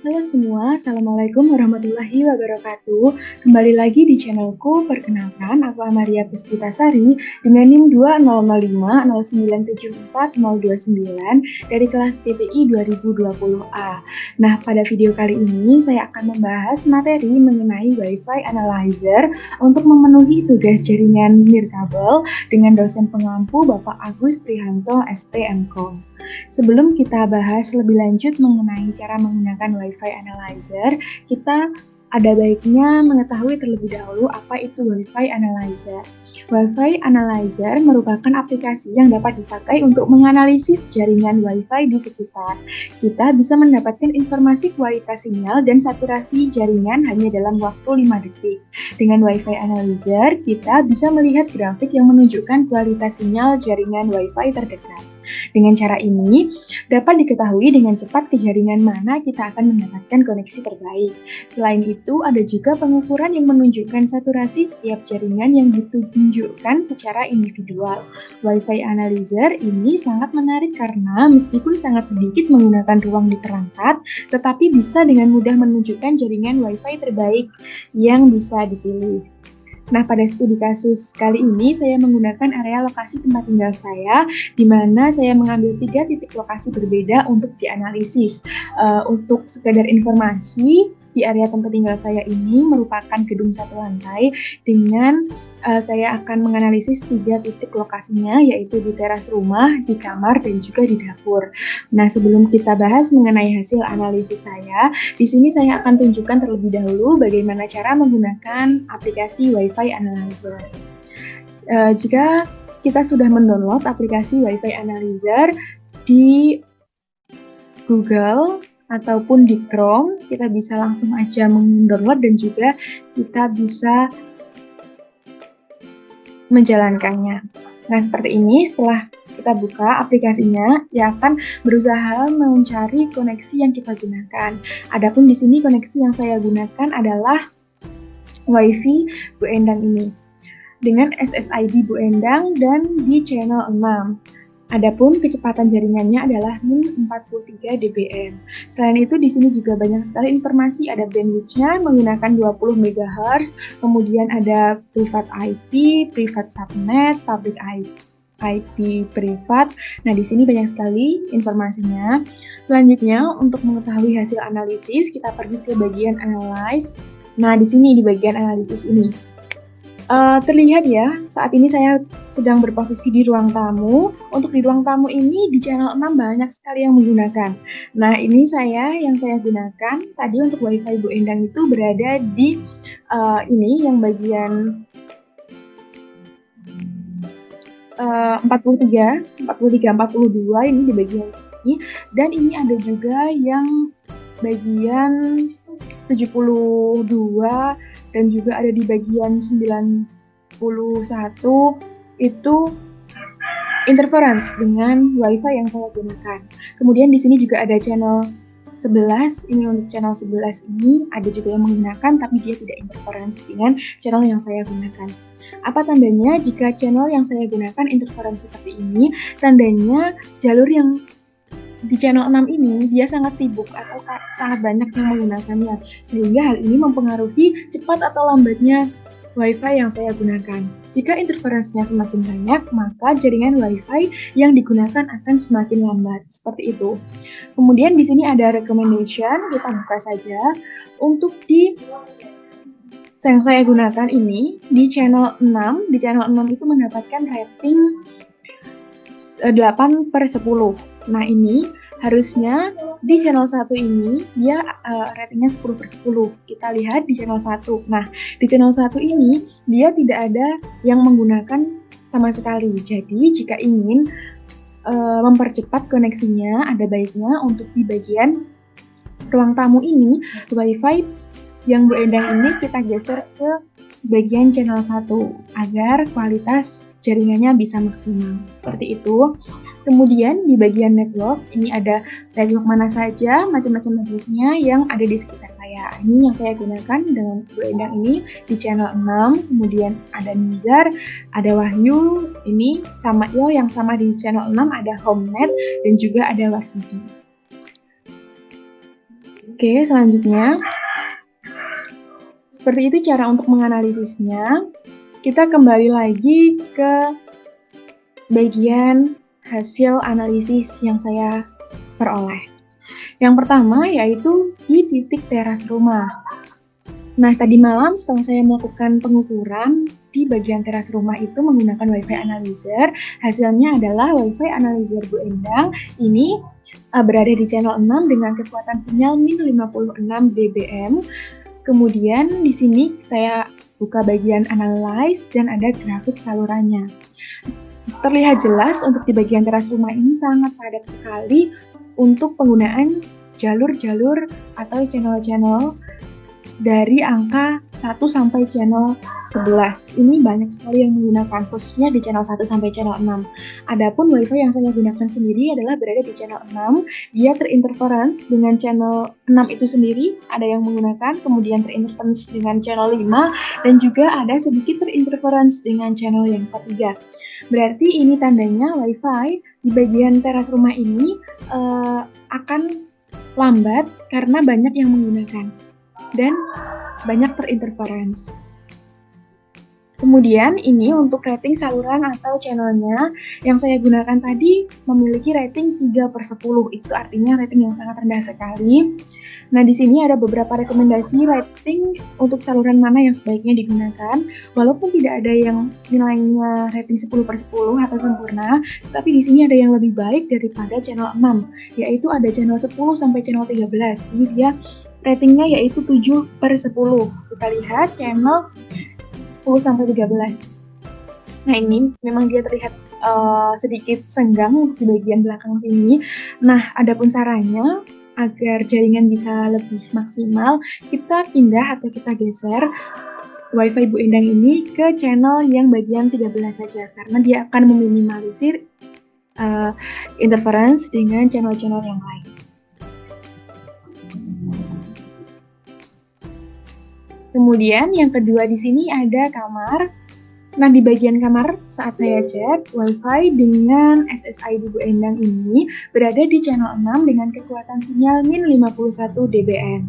Halo semua, Assalamualaikum warahmatullahi wabarakatuh. Kembali lagi di channelku, perkenalkan aku Amalia Puspitasari dengan NIM 20050974029 dari kelas PTI 2020A. Nah, pada video kali ini saya akan membahas materi mengenai Wi-Fi Analyzer untuk memenuhi tugas jaringan nirkabel dengan dosen pengampu Bapak Agus Prihanto STMKOM. Sebelum kita bahas lebih lanjut mengenai cara menggunakan Wi-Fi Analyzer, kita ada baiknya mengetahui terlebih dahulu apa itu Wi-Fi Analyzer. Wi-Fi Analyzer merupakan aplikasi yang dapat dipakai untuk menganalisis jaringan Wi-Fi di sekitar. Kita bisa mendapatkan informasi kualitas sinyal dan saturasi jaringan hanya dalam waktu 5 detik. Dengan Wi-Fi Analyzer, kita bisa melihat grafik yang menunjukkan kualitas sinyal jaringan Wi-Fi terdekat. Dengan cara ini, dapat diketahui dengan cepat ke jaringan mana kita akan mendapatkan koneksi terbaik. Selain itu, ada juga pengukuran yang menunjukkan saturasi setiap jaringan yang ditunjukkan secara individual. Wi-Fi Analyzer ini sangat menarik karena meskipun sangat sedikit menggunakan ruang di perangkat, tetapi bisa dengan mudah menunjukkan jaringan Wi-Fi terbaik yang bisa dipilih. Nah, pada studi kasus kali ini saya menggunakan area lokasi tempat tinggal saya, di mana saya mengambil 3 titik lokasi berbeda untuk dianalisis. Untuk sekadar informasi, di area tempat tinggal saya ini merupakan gedung 1 lantai dengan saya akan menganalisis 3 titik lokasinya, yaitu di teras rumah, di kamar, dan juga di dapur. Nah, sebelum kita bahas mengenai hasil analisis saya, di sini saya akan tunjukkan terlebih dahulu bagaimana cara menggunakan aplikasi Wi-Fi Analyzer. Jika kita sudah mendownload aplikasi Wi-Fi Analyzer di Google ataupun di Chrome, kita bisa langsung aja mendownload dan juga kita bisa menjalankannya. Nah, seperti ini. Setelah kita buka aplikasinya, ia akan berusaha mencari koneksi yang kita gunakan. Adapun di sini koneksi yang saya gunakan adalah Wi-Fi Bu Endang ini dengan SSID Bu Endang dan di channel 6. Adapun kecepatan jaringannya adalah NIM 43 dBm. Selain itu di sini juga banyak sekali informasi, ada bandwidth-nya menggunakan 20 MHz, kemudian ada private IP, private subnet, public IP privat. Nah, di sini banyak sekali informasinya. Selanjutnya, untuk mengetahui hasil analisis, kita pergi ke bagian analyze. Nah, di sini di bagian analisis ini terlihat ya, saat ini saya sedang berposisi di ruang tamu. Untuk di ruang tamu ini di channel 6 banyak sekali yang menggunakan. Nah, ini yang saya gunakan tadi untuk Wi-Fi Bu Endang itu berada di ini yang bagian 43, 42 ini di bagian sini, dan ini ada juga yang bagian 72 dan juga ada di bagian 91 itu interference dengan Wi-Fi yang saya gunakan. Kemudian di sini juga ada channel 11, ini untuk channel 11 ini ada juga yang menggunakan tapi dia tidak interference dengan channel yang saya gunakan. Apa tandanya jika channel yang saya gunakan interference seperti ini? Tandanya jalur yang di channel 6 ini dia sangat sibuk atau sangat banyak yang menggunakannya, sehingga hal ini mempengaruhi cepat atau lambatnya Wi-Fi yang saya gunakan. Jika interferensinya semakin banyak, maka jaringan Wi-Fi yang digunakan akan semakin lambat. Seperti itu. Kemudian di sini ada recommendation, kita buka saja. Untuk yang saya gunakan ini di channel 6, di channel 6 itu mendapatkan rating 8/10. Nah, ini harusnya di channel 1 ini dia ratingnya 10/10. Kita lihat di channel 1. Nah, di channel 1 ini dia tidak ada yang menggunakan sama sekali. Jadi, jika ingin mempercepat koneksinya, ada baiknya untuk di bagian ruang tamu ini, Wi-Fi yang Bu Endang ini kita geser ke bagian channel 1 agar kualitas jaringannya bisa maksimal. Seperti itu. Kemudian di bagian network, ini ada network mana saja, macam-macam networknya yang ada di sekitar saya. Ini yang saya gunakan dengan Bu Endang ini di channel 6, kemudian ada Nizar, ada Wahyu, ini sama yang sama di channel 6 ada HomeNet, dan juga ada Warsidi. Oke, Oke, selanjutnya seperti itu cara untuk menganalisisnya. Kita kembali lagi ke bagian hasil analisis yang saya peroleh. Yang pertama yaitu di titik teras rumah. Nah, tadi malam setelah saya melakukan pengukuran di bagian teras rumah itu menggunakan WiFi analyzer, hasilnya adalah WiFi analyzer Bu Endang ini berada di channel 6 dengan kekuatan sinyal min 56 dBm. Kemudian di sini saya buka bagian analyze dan ada grafik salurannya. Terlihat jelas untuk di bagian teras rumah ini sangat padat sekali untuk penggunaan jalur-jalur atau channel-channel dari angka 1 sampai channel 11. Ini banyak sekali yang menggunakan, khususnya di channel 1 sampai channel 6. Adapun WiFi yang saya gunakan sendiri adalah berada di channel 6. Dia terinterference dengan channel 6 itu sendiri, ada yang menggunakan, kemudian terinterference dengan channel 5, dan juga ada sedikit terinterference dengan channel yang ketiga. Berarti ini tandanya WiFi di bagian teras rumah ini akan lambat karena banyak yang menggunakan dan banyak terinterference. Kemudian ini untuk rating saluran atau channelnya yang saya gunakan tadi memiliki rating 3/10. Itu artinya rating yang sangat rendah sekali. Nah, di sini ada beberapa rekomendasi rating untuk saluran mana yang sebaiknya digunakan. Walaupun tidak ada yang nilainya rating 10/10 atau sempurna, tapi di sini ada yang lebih baik daripada channel 6, yaitu ada channel 10 sampai channel 13. Ini dia ratingnya yaitu 7/10. Kita lihat channel 10 sampai 13. Nah, ini memang dia terlihat sedikit senggang untuk di bagian belakang sini. Nah, adapun sarannya agar jaringan bisa lebih maksimal, kita pindah atau kita geser WiFi Bu Endang ini ke channel yang bagian 13 saja, karena dia akan meminimalisir interference dengan channel-channel yang lain. Kemudian yang kedua di sini ada kamar. Nah, di bagian kamar saat saya cek, WiFi dengan SSID Bu Endang ini berada di channel 6 dengan kekuatan sinyal min 51 dBm.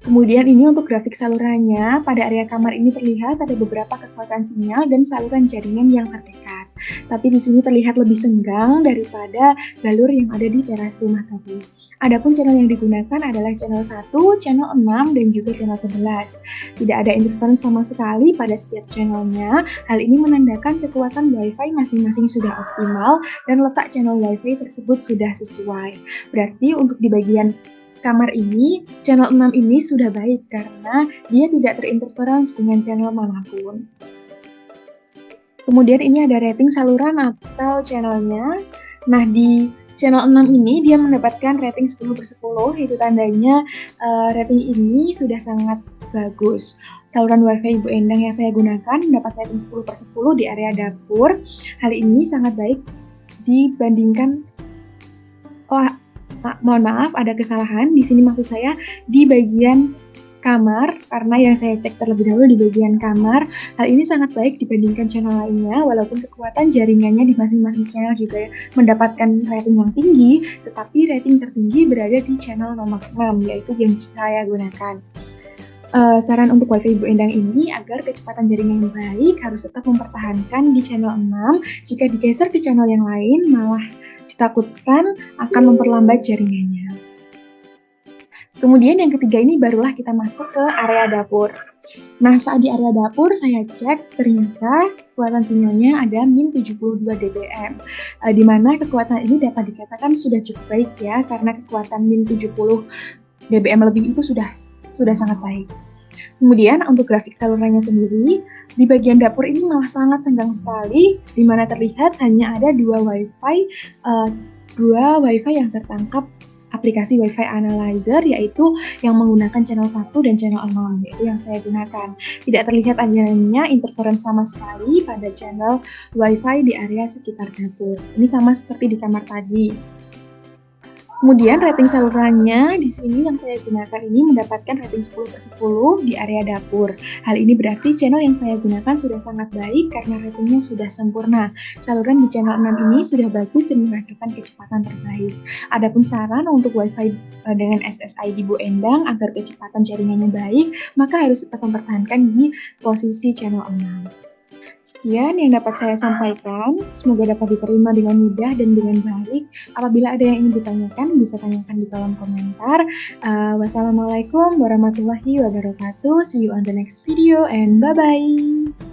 Kemudian ini untuk grafik salurannya, pada area kamar ini terlihat ada beberapa kekuatan sinyal dan saluran jaringan yang terdekat. Tapi di sini terlihat lebih senggang daripada jalur yang ada di teras rumah tadi. Adapun channel yang digunakan adalah channel 1, channel 6, dan juga channel 11. Tidak ada interference sama sekali pada setiap channelnya. Hal ini menandakan kekuatan WiFi masing-masing sudah optimal dan letak channel WiFi tersebut sudah sesuai. Berarti untuk di bagian kamar ini, channel 6 ini sudah baik karena dia tidak terinterference dengan channel manapun. Kemudian ini ada rating saluran atau channelnya. Nah, di channel 6 ini dia mendapatkan rating 10/10, itu tandanya rating ini sudah sangat bagus. Saluran WiFi Bu Endang yang saya gunakan mendapat rating 10/10 di area dapur. Hal ini sangat baik dibandingkan mohon maaf, ada kesalahan. Di sini maksud saya di bagian kamar, karena yang saya cek terlebih dahulu di bagian kamar. Hal ini sangat baik dibandingkan channel lainnya, walaupun kekuatan jaringannya di masing-masing channel juga mendapatkan rating yang tinggi, tetapi rating tertinggi berada di channel nomor 6, yaitu yang saya gunakan. Saran untuk WiFi Bu Endang ini agar kecepatan jaringan yang baik harus tetap mempertahankan di channel 6. Jika digeser ke channel yang lain, malah ditakutkan akan memperlambat jaringannya. Kemudian yang ketiga ini barulah kita masuk ke area dapur. Nah, saat di area dapur saya cek ternyata kekuatan sinyalnya ada min 72 dBm, di mana kekuatan ini dapat dikatakan sudah cukup baik ya, karena kekuatan min 70 dBm lebih itu sudah sangat baik. Kemudian untuk grafik salurannya sendiri, di bagian dapur ini malah sangat senggang sekali, di mana terlihat hanya ada dua WiFi yang tertangkap aplikasi WiFi Analyzer, yaitu yang menggunakan channel 1 dan channel 0, yaitu yang saya gunakan. Tidak terlihat adanya interference sama sekali pada channel WiFi di area sekitar dapur. Ini sama seperti di kamar tadi. Kemudian rating salurannya di sini yang saya gunakan ini mendapatkan rating 10/10 di area dapur. Hal ini berarti channel yang saya gunakan sudah sangat baik karena ratingnya sudah sempurna. Saluran di channel 6 ini sudah bagus dan menghasilkan kecepatan terbaik. Adapun saran untuk WiFi dengan SSID Bu Endang agar kecepatan jaringannya baik, maka harus tetap mempertahankan di posisi channel 6. Sekian yang dapat saya sampaikan, semoga dapat diterima dengan mudah dan dengan baik. Apabila ada yang ingin ditanyakan, bisa tanyakan di kolom komentar. Wassalamualaikum warahmatullahi wabarakatuh. See you on the next video and bye-bye.